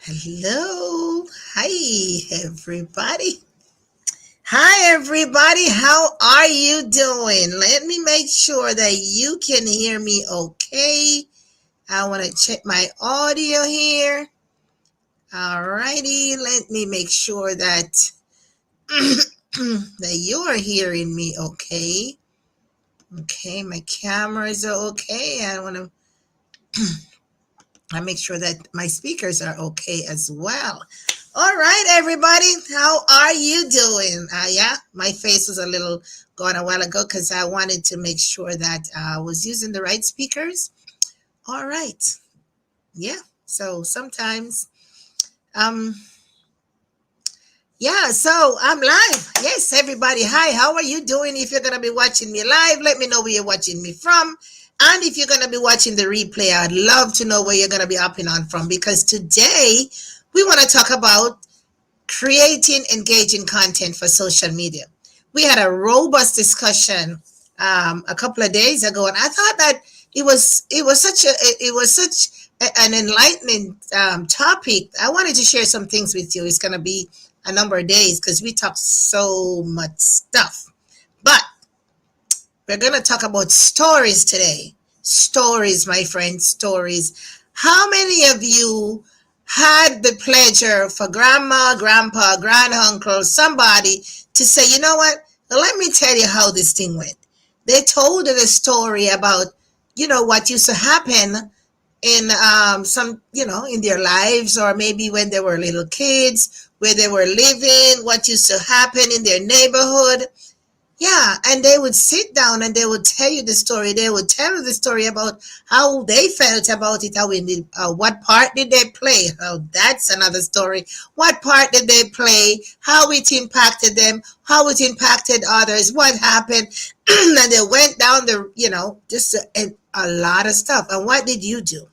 Hello. Hi, everybody. Hi, everybody. How are you doing? Let me make sure that you can hear me okay. I want to check my audio here. All righty. Let me make sure that that you are hearing me okay. Okay, my cameras are okay. I make sure that my speakers are okay as well. All right, everybody, how are you doing? Yeah, my face was a little gone a while ago because I wanted to make sure that I was using the right speakers. All right, yeah. So sometimes, um, yeah. So I'm live. Yes, everybody. Hi, how are you doing? If you're gonna be watching me live, let me know where you're watching me from. And if you're going to be watching the replay, I'd love to know where you're going to be upping on from because today we want to talk about creating engaging content for social media. We had a robust discussion a couple of days ago, and I thought that it was such an enlightening topic. I wanted to share some things with you. It's going to be a number of days because we talked so much stuff, but we're going to talk about stories today. Stories, my friend, stories. How many of you had the pleasure for grandma, grandpa, granduncle, somebody to say, you know what? Let me tell you how this thing went. They told the story about, what used to happen in in their lives, or maybe when they were little kids, where they were living, what used to happen in their neighborhood. Yeah, and they would sit down and they would tell you the story. They would tell you the story about how they felt about it, what part did they play? Oh, that's another story. What part did they play? How it impacted them? How it impacted others? What happened? And they went down just a lot of stuff. And what did you do?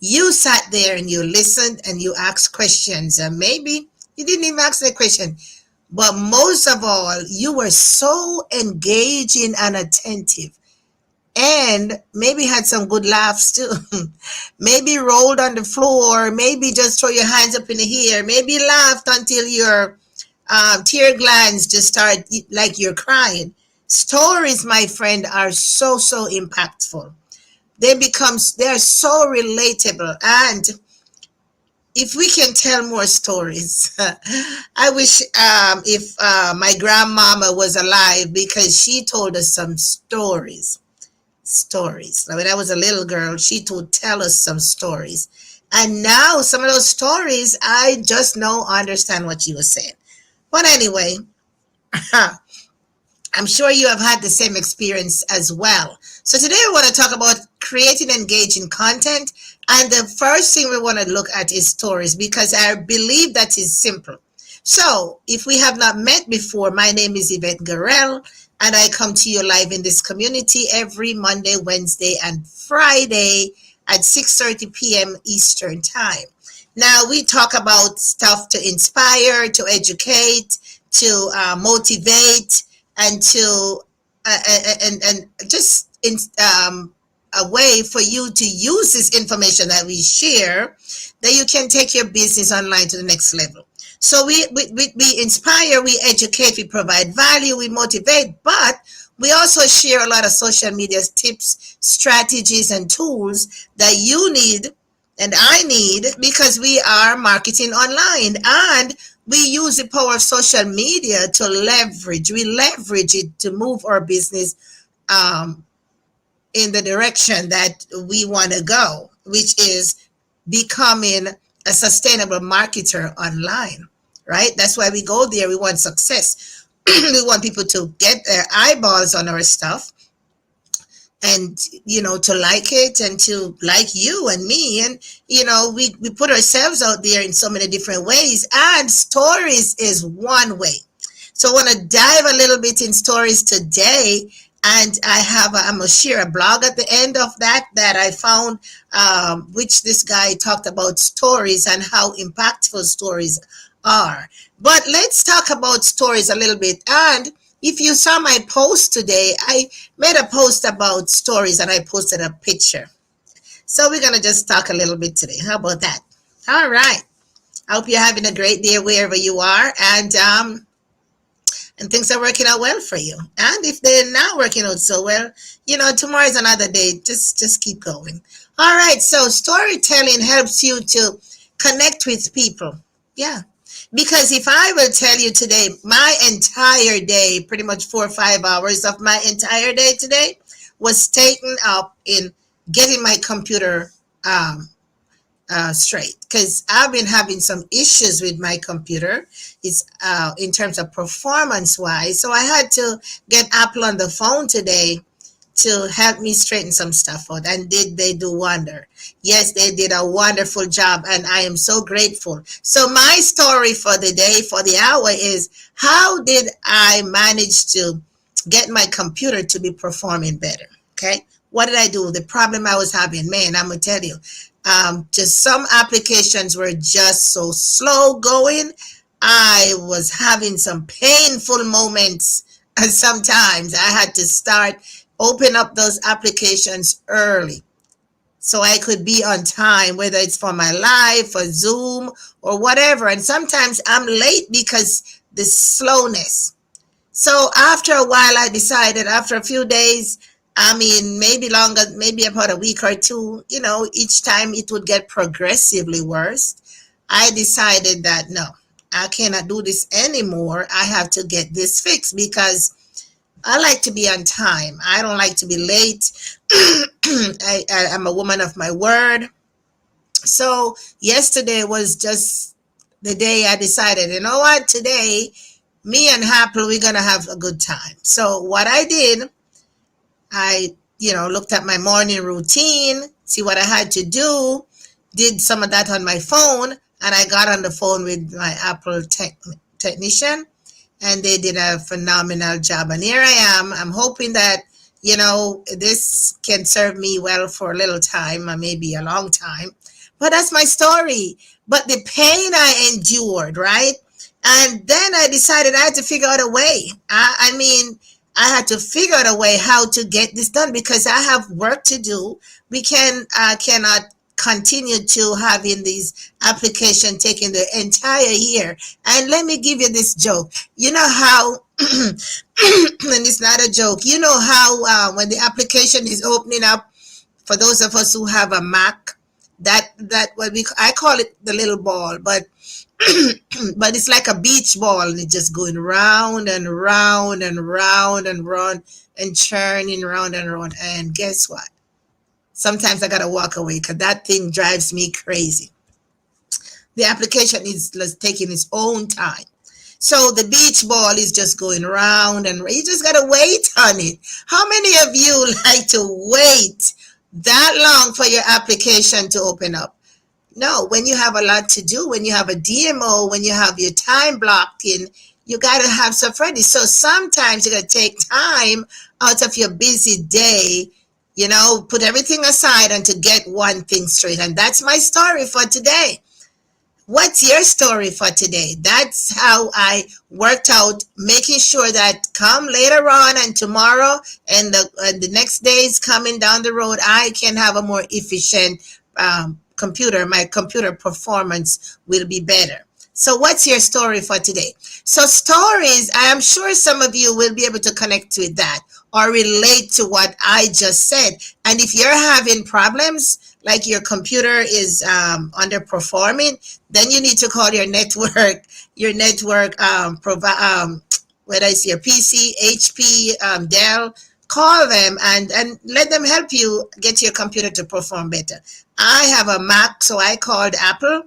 You sat there and you listened and you asked questions. And maybe you didn't even ask the question. But most of all, you were so engaging and attentive, and maybe had some good laughs too. Maybe rolled on the floor, maybe just throw your hands up in the air, maybe laughed until your tear glands just start like you're crying. Stories, my friend, are so impactful. They're so relatable, and if we can tell more stories. I wish if my grandmama was alive because she told us some stories. Stories. Now, when I was a little girl, she would tell us some stories. And now some of those stories, I just don't understand what she was saying. But anyway, I'm sure you have had the same experience as well. So today we want to talk about creating engaging content. And the first thing we want to look at is stories because I believe that is simple. So if we have not met before, my name is Yvette Garel, and I come to you live in this community every Monday, Wednesday, and Friday at 6:30 p.m. Eastern Time. Now we talk about stuff to inspire, to educate, to motivate, and to and just a way for you to use this information that we share, that you can take your business online to the next level. So we inspire, we educate, we provide value, we motivate, but we also share a lot of social media tips, strategies, and tools that you need and I need because we are marketing online, and we use the power of social media to leverage. We leverage it to move our business um, in the direction that we want to go, which is becoming a sustainable marketer online, right? That's why we go there. We want success. We want people to get their eyeballs on our stuff and to like it and to like you and me, and we put ourselves out there in so many different ways, and stories is one way. So I want to dive a little bit in stories today, and I'm gonna share a blog at the end of that I found, which this guy talked about stories and how impactful stories are. But let's talk about stories a little bit. And if you saw my post today, I made a post about stories and I posted a picture. So we're going to just talk a little bit today. How about that? All right. I hope you're having a great day wherever you are, and things are working out well for you. And if they're not working out so well, tomorrow is another day. Just keep going. All right. So storytelling helps you to connect with people. Yeah. Because if I will tell you today, my entire day, pretty much 4 or 5 hours of my entire day today was taken up in getting my computer straight, because I've been having some issues with my computer. It's in terms of performance wise. So I had to get Apple on the phone today to help me straighten some stuff out. And did they do wonder? Yes, they did a wonderful job, and I am so grateful. So my story for the day, for the hour, is how did I manage to get my computer to be performing better? Okay. What did I do? The problem I was having, man, I'm gonna tell you, just some applications were just so slow going. I was having some painful moments, and sometimes I had to start open up those applications early so I could be on time, whether it's for my live, for Zoom, or whatever. And sometimes I'm late because the slowness. So after a while, I decided, after a few days, I mean, maybe longer, maybe about a week or two, each time it would get progressively worse. I decided that no, I cannot do this anymore. I have to get this fixed because I like to be on time. I don't like to be late. I'm a woman of my word. So yesterday was just the day I decided, you know what, today, me and Apple, we're going to have a good time. So what I did, I, looked at my morning routine, see what I had to do, did some of that on my phone, and I got on the phone with my Apple technician, and they did a phenomenal job. And here I am. I'm hoping that, this can serve me well for a little time, or maybe a long time. But that's my story. But the pain I endured, right? And then I decided I had to figure out a way. I mean, I had to figure out a way how to get this done because I have work to do. We cannot continue to having these application taking the entire year. And let me give you this joke. You know how, and it's not a joke. You know how when the application is opening up, for those of us who have a Mac, that what I call it the little ball, but but it's like a beach ball, and it's just going round and round and round and round and churning round and round. And guess what? Sometimes I gotta walk away because that thing drives me crazy. The application is taking its own time. So the beach ball is just going round and you just gotta wait on it. How many of you like to wait that long for your application to open up? No, when you have a lot to do, when you have a DMO, when you have your time blocked in, you got to have stuff ready. So sometimes you got to take time out of your busy day, put everything aside and to get one thing straight. And that's my story for today. What's your story for today? That's how I worked out making sure that come later on and tomorrow and the next days coming down the road, I can have a more efficient computer. My computer performance will be better. So what's your story for today? So stories, I am sure some of you will be able to connect with that or relate to what I just said. And if you're having problems, like your computer is underperforming, then you need to call your network whether it's your PC, HP, Dell, call them and let them help you get your computer to perform better. I have a Mac, so I called Apple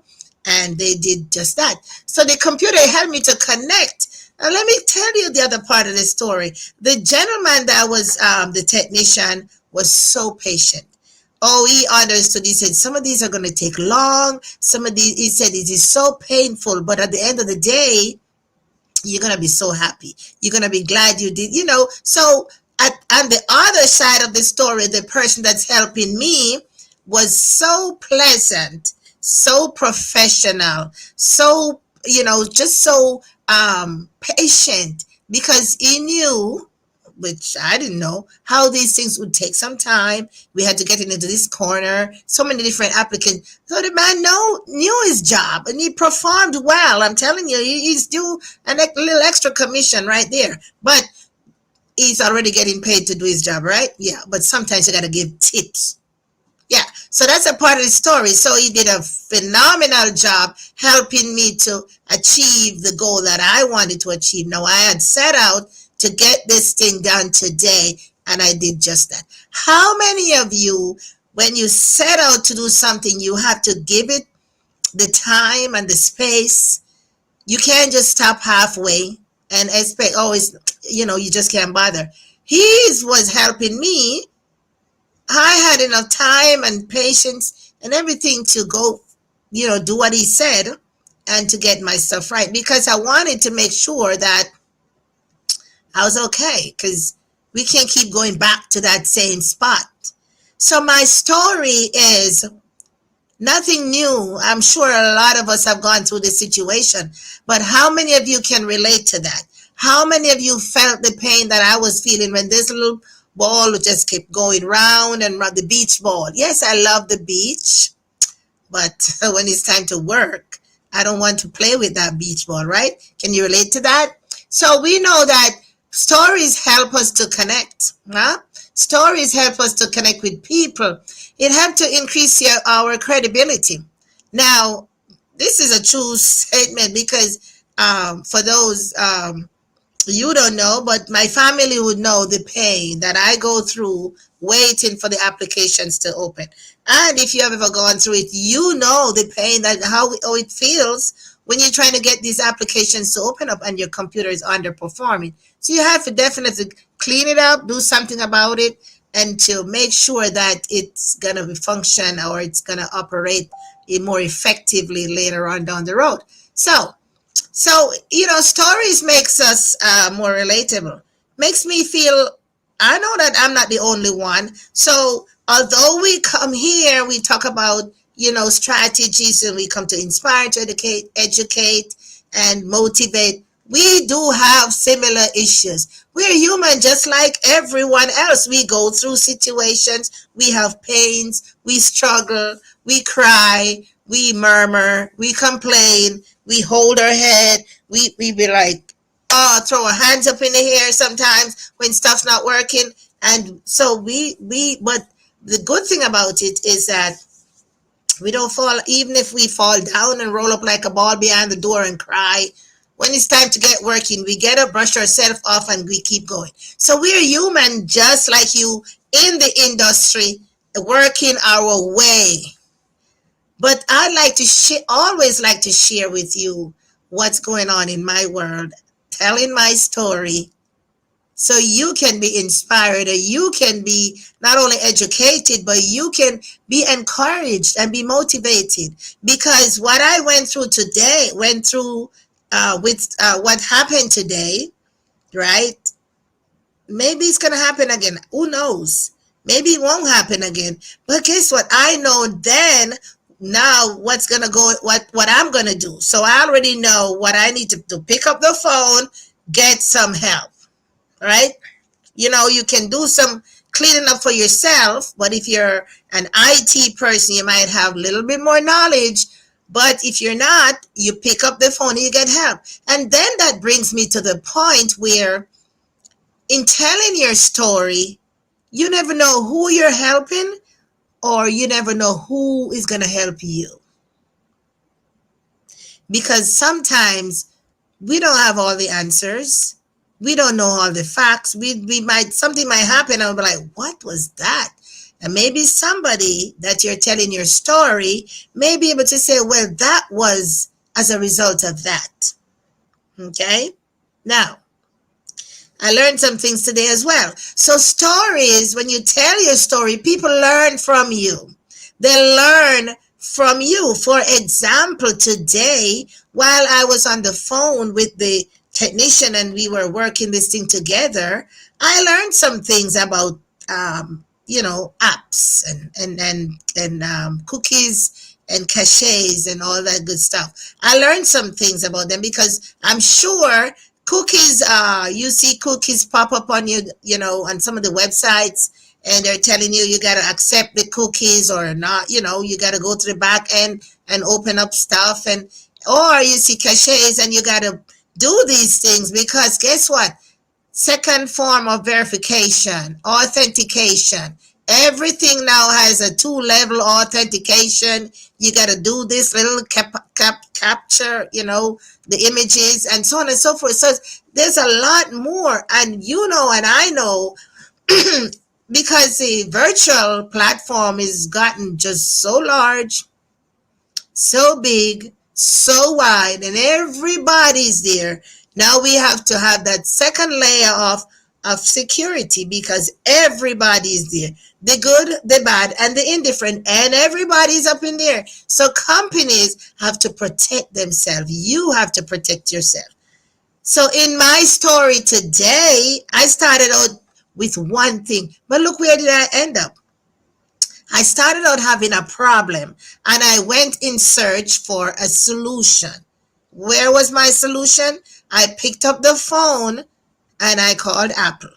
and they did just that. So the computer helped me to connect. Now, let me tell you the other part of the story. The gentleman that was the technician was so patient. Oh, he understood. He said, some of these are going to take long. Some of these, he said, it is so painful. But at the end of the day, you're going to be so happy. You're going to be glad you did, So on the other side of the story, the person that's helping me was so pleasant, so professional, so, just so patient because he knew which I didn't know how these things would take some time. We had to get into this corner, so many different applicants. So the man knew his job and he performed well. I'm telling you, he's due a little extra commission right there. But he's already getting paid to do his job, right? Yeah, but sometimes you got to give tips. Yeah, so that's a part of the story. So he did a phenomenal job helping me to achieve the goal that I wanted to achieve. Now, I had set out to get this thing done today, and I did just that. How many of you, when you set out to do something, you have to give it the time and the space? You can't just stop halfway and expect, oh, it's, you just can't bother. He was helping me. I had enough time and patience and everything to go, do what he said and to get my stuff right, because I wanted to make sure that I was okay, because we can't keep going back to that same spot. So my story is nothing new. I'm sure a lot of us have gone through this situation, but how many of you can relate to that? How many of you felt the pain that I was feeling when this little ball just kept going round and round, the beach ball? Yes, I love the beach, but when it's time to work, I don't want to play with that beach ball, right? Can you relate to that? So we know that stories help us to connect. Huh? Stories help us to connect with people. It helps to increase our credibility. Now, this is a true statement because for those you don't know, but my family would know the pain that I go through waiting for the applications to open. And if you have ever gone through it, you know the pain that how it feels when you're trying to get these applications to open up and your computer is underperforming. So you have to definitely clean it up, do something about it, and to make sure that it's going to function or it's going to operate it more effectively later on down the road. So, stories makes us more relatable. Makes me feel, I know that I'm not the only one. So, although we come here, we talk about, strategies, and we come to inspire, to educate, and motivate. We do have similar issues. We're human just like everyone else. We go through situations, we have pains, we struggle, we cry, we murmur, we complain, we hold our head, we be like, oh, throw our hands up in the air sometimes when stuff's not working. And so but the good thing about it is that we don't fall, even if we fall down and roll up like a ball behind the door and cry. When it's time to get working, we get up, brush ourselves off, and we keep going. So we're human just like you in the industry, working our way. But I like to always like to share with you what's going on in my world, telling my story, so you can be inspired, or you can be not only educated, but you can be encouraged and be motivated. Because what I went through with what happened today, right? Maybe it's going to happen again. Who knows? Maybe it won't happen again. But guess what? I know then now what's going to go, what I'm going to do. So I already know what I need to do. Pick up the phone, get some help, right? You can do some cleaning up for yourself, but if you're an IT person, you might have a little bit more knowledge. But if you're not, you pick up the phone and you get help. And then that brings me to the point where in telling your story, you never know who you're helping, or you never know who is going to help you. Because sometimes we don't have all the answers. We don't know all the facts. Something might happen and we'll be like, what was that? And maybe somebody that you're telling your story may be able to say, well, that was as a result of that. Okay? Now, I learned some things today as well. So stories, when you tell your story, people learn from you. They learn from you. For example, today, while I was on the phone with the technician and we were working this thing together, I learned some things about, apps and cookies and caches and all that good stuff. I learned some things about them because I'm sure Cookies, you see cookies pop up on you, on some of the websites, and they're telling you got to accept the cookies or not. You got to go to the back end and open up stuff, or you see caches and you got to do these things because guess what? Second form of verification, authentication. Everything now has a two-level authentication. You got to do this little capture, the images and so on and so forth. So there's a lot more. And and I know because the virtual platform is gotten just so large, so big, so wide, and everybody's there. Now we have to have that second layer of security because everybody's there. The good, the bad, and the indifferent, and everybody's up in there. So companies have to protect themselves. You have to protect yourself. So in my story today, I started out with one thing, but look where did I end up? I started out having a problem and I went in search for a solution. Where was my solution? I picked up the phone and I called Apple.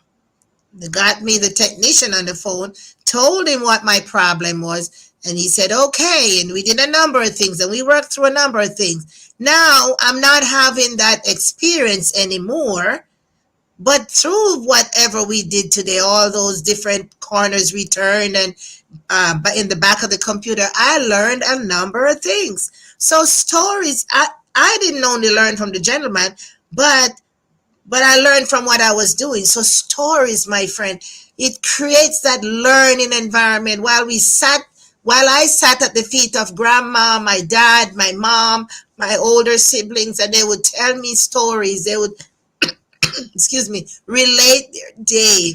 They got me the technician on the phone, told him what my problem was, and he said, okay. And we did a number of things and we worked through a number of things. Now I'm not having that experience anymore. But through whatever we did today, all those different corners we turned and but in the back of the computer, I learned a number of things. So stories, I didn't only learn from the gentleman, but I learned from what I was doing. So stories, my friend, it creates that learning environment while I sat at the feet of grandma, my dad, my mom, my older siblings, and they would tell me stories. They would, excuse me, relate their day,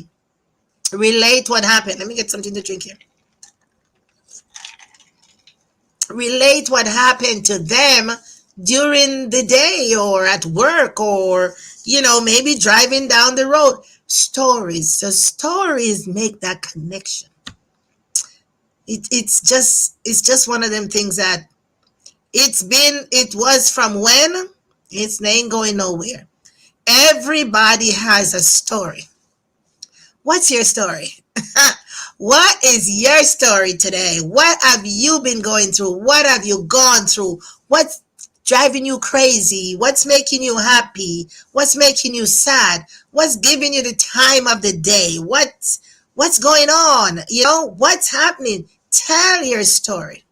relate what happened. Let me get something to drink here. Relate what happened to them during the day or at work or maybe driving down the road. Stories. So stories make that connection. It's just one of them things that it was from when it ain't going nowhere. Everybody has a story. What's your story? What is your story today? What have you been going through? What have you gone through? What's driving you crazy? What's making you happy? What's making you sad? What's giving you the time of the day? What's going on? What's happening? Tell your story.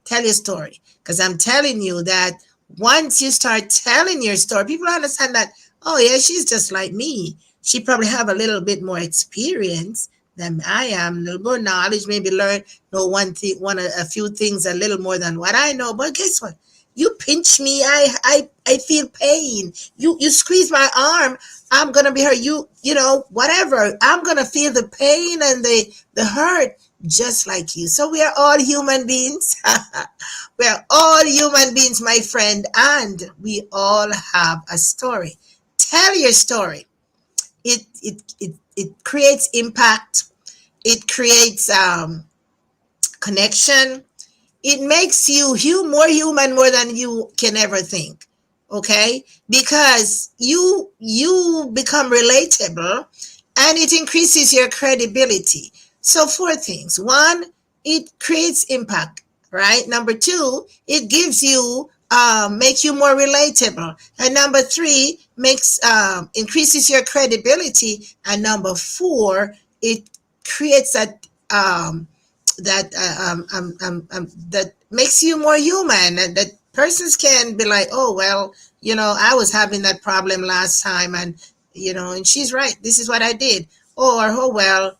Tell your story. Because I'm telling you that once you start telling your story, people understand that, oh yeah, she's just like me. She probably have a little bit more experience than I am, a little more knowledge, maybe know a few things a little more than what I know. But guess what? You pinch me, I feel pain. You squeeze my arm, I'm gonna be hurt. Whatever. I'm gonna feel the pain and the hurt just like you. So we are all human beings. We are all human beings, my friend, and we all have a story. Tell your story. It creates impact. It creates connection. It makes you more human more than you can ever think. Okay, because you become relatable, and it increases your credibility. So four things. One, it creates impact, right? Number two, it gives you make you more relatable. And number three, makes increases your credibility. And number four, it creates that makes you more human, and that persons can be like, oh well, I was having that problem last time, and and she's right, this is what I did. Or, oh well,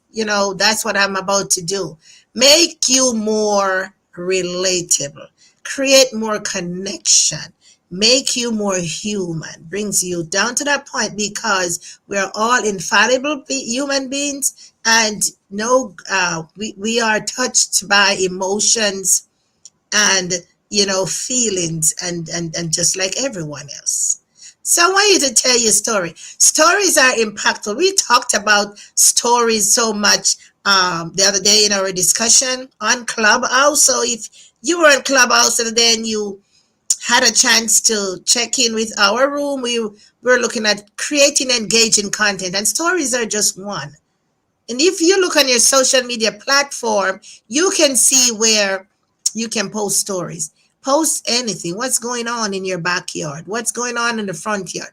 that's what I'm about to do. Make you more relatable, create more connection, make you more human, brings you down to that point, because we're all infallible human beings, and no, we are touched by emotions and feelings, and just like everyone else. So I want you to tell your story. Stories are impactful. We talked about stories so much the other day in our discussion on Clubhouse. So if you were on Clubhouse and then you had a chance to check in with our room, we were looking at creating engaging content, and stories are just one. And if you look on your social media platform, you can see where you can post stories. Post anything. What's going on in your backyard? What's going on in the front yard?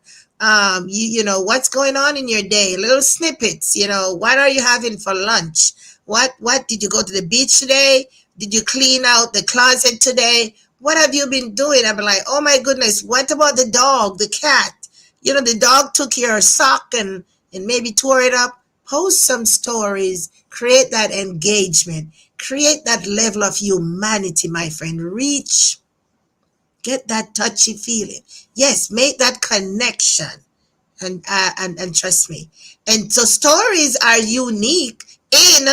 You know, what's going on in your day? Little snippets. You know, what are you having for lunch? What did you go to the beach today? Did you clean out the closet today? What have you been doing? I'm like, oh my goodness, what about the dog, the cat? You know, the dog took your sock and maybe tore it up. Post some stories, create that engagement, create that level of humanity, my friend. Reach, get that touchy feeling. Yes, make that connection, and trust me. And so stories are unique in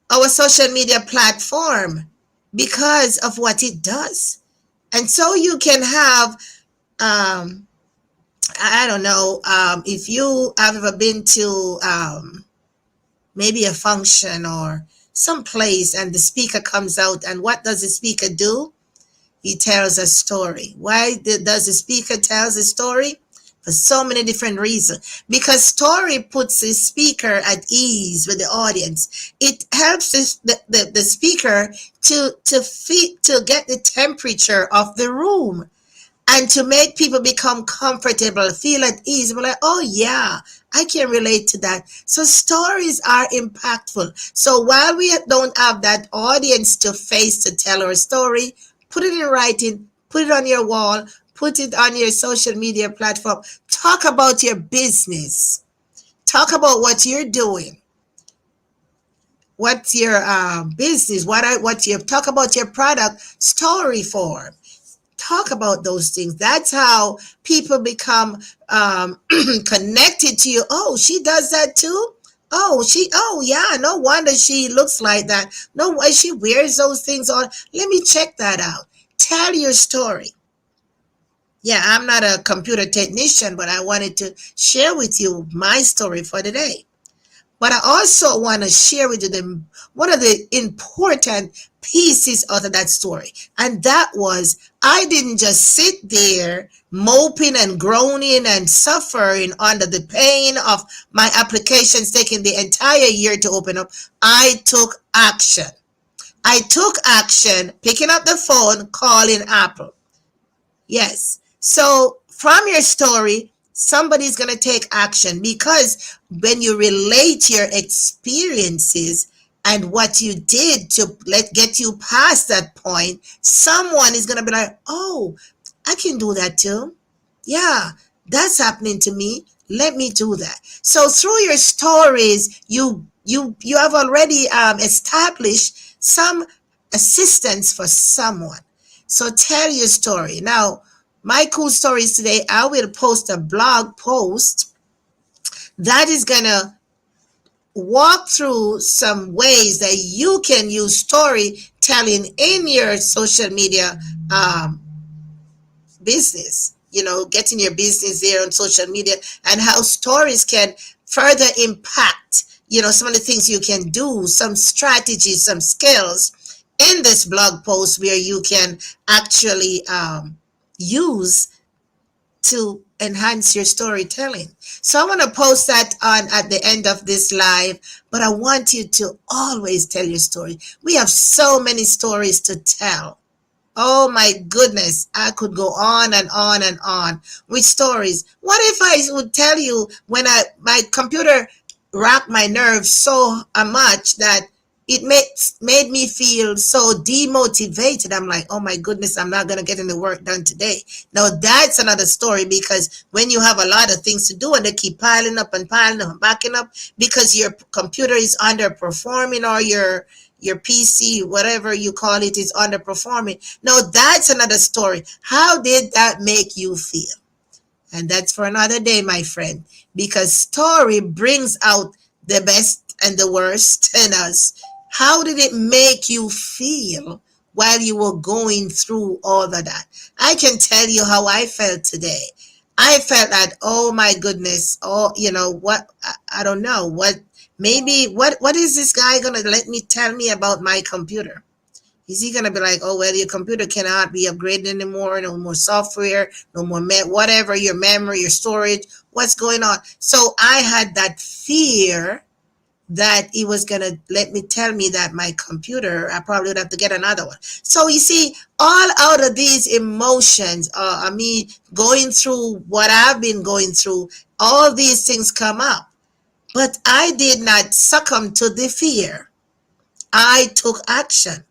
our social media platform because of what it does. And so you can have, I don't know, if you have ever been to maybe a function or some place and the speaker comes out, and what does the speaker do? He tells a story. Why does the speaker tells a story? For so many different reasons. Because story puts the speaker at ease with the audience. It helps the speaker to get the temperature of the room and to make people become comfortable, feel at ease. We're like, oh yeah, I can relate to that. So stories are impactful. So while we don't have that audience to face to tell our story, put it in writing, put it on your wall, put it on your social media platform. Talk about your business. Talk about what you're doing. What's your business? What you talk about your product story form. Talk about those things. That's how people become connected to you. Oh, she does that too. Oh yeah, no wonder she looks like that. No way she wears those things on. Let me check that out. Tell your story. Yeah, I'm not a computer technician, but I wanted to share with you my story for today. But I also want to share with you one of the important pieces of that story. And that was I didn't just sit there moping and groaning and suffering under the pain of my applications taking the entire year to open up. I took action. I took action, picking up the phone, calling Apple. Yes. So from your story, somebody's going to take action because when you relate your experiences and what you did to get you past that point, someone is going to be like, "Oh, I can do that too. Yeah, that's happening to me. Let me do that." So through your stories, you have already established some assistance for someone. So tell your story. Now, my cool stories today, I will post a blog post that is going to walk through some ways that you can use storytelling in your social media um, business. You know, getting your business there on social media and how stories can further impact, you know, some of the things you can do, some strategies, some skills in this blog post where you can actually use to enhance your storytelling. So I want to post that on at the end of this live, but I want you to always tell your story. We have so many stories to tell. Oh my goodness, I could go on and on and on with stories. What if I would tell you when my computer rocked my nerves so much that it made me feel so demotivated. I'm like, oh my goodness, I'm not gonna get any work done today. Now that's another story because when you have a lot of things to do and they keep piling up and backing up because your computer is underperforming or your PC, whatever you call it, is underperforming. No, that's another story. How did that make you feel? And that's for another day, my friend, because story brings out the best and the worst in us. How did it make you feel while you were going through all of that? I can tell you how I felt today. I felt that, oh my goodness, oh, you know what? I don't know what. Maybe what is this guy gonna let me tell me about my computer? Is he gonna be like, oh well, your computer cannot be upgraded anymore, no more software, no more whatever, your memory, your storage, what's going on? So I had that fear that he was gonna let me tell me that my computer, I probably would have to get another one. So you see, all out of these emotions, me going through what I've been going through, all these things come up. But I did not succumb to the fear. I took action.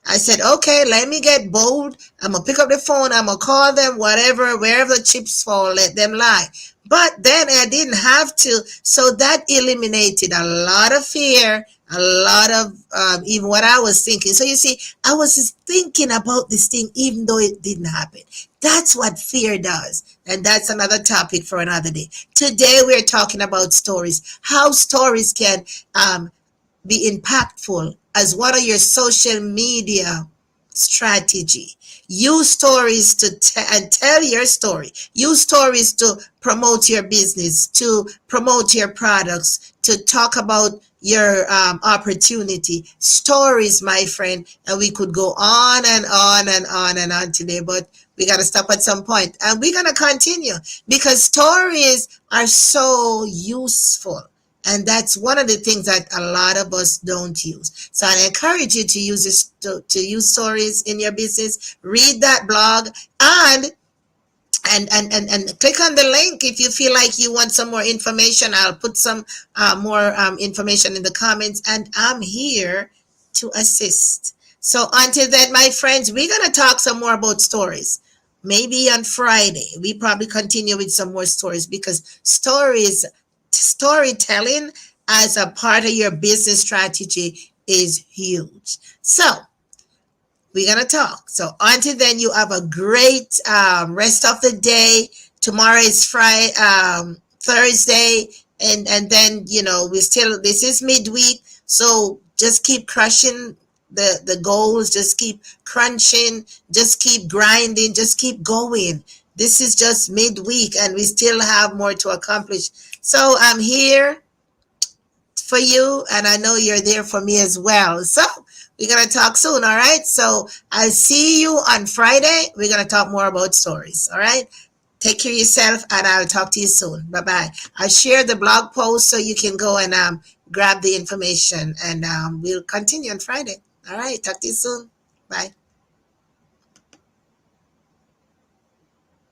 I said, okay, let me get bold. I'm going to pick up the phone. I'm going to call them, whatever, wherever the chips fall, let them lie. But then I didn't have to. So that eliminated a lot of fear, a lot of even what I was thinking. So you see, I was just thinking about this thing, even though it didn't happen. That's what fear does. And that's another topic for another day. Today, we're talking about stories, how stories can be impactful as one of your social media strategy. Use stories to and tell your story. Use stories to promote your business, to promote your products, to talk about your opportunity. Stories, my friend, and we could go on and on and on and on today, but we got to stop at some point, and we're going to continue because stories are so useful. And that's one of the things that a lot of us don't use. So I encourage you to use this, to use stories in your business. Read that blog and click on the link if you feel like you want some more information. I'll put some more information in the comments, and I'm here to assist. So until then, my friends, we're going to talk some more about stories. Maybe on Friday, we probably continue with some more stories because storytelling as a part of your business strategy is huge. So we're going to talk. So until then, you have a great rest of the day. Tomorrow is Friday, Thursday. And then, we still, this is midweek. So just keep crushing the goals. Just keep crunching. Just keep grinding. Just keep going. This is just midweek and we still have more to accomplish. So I'm here for you, and I know you're there for me as well. So we're going to talk soon, all right? So I'll see you on Friday. We're going to talk more about stories, all right? Take care of yourself, and I'll talk to you soon. Bye-bye. I'll share the blog post so you can go and grab the information, and we'll continue on Friday. All right, talk to you soon. Bye.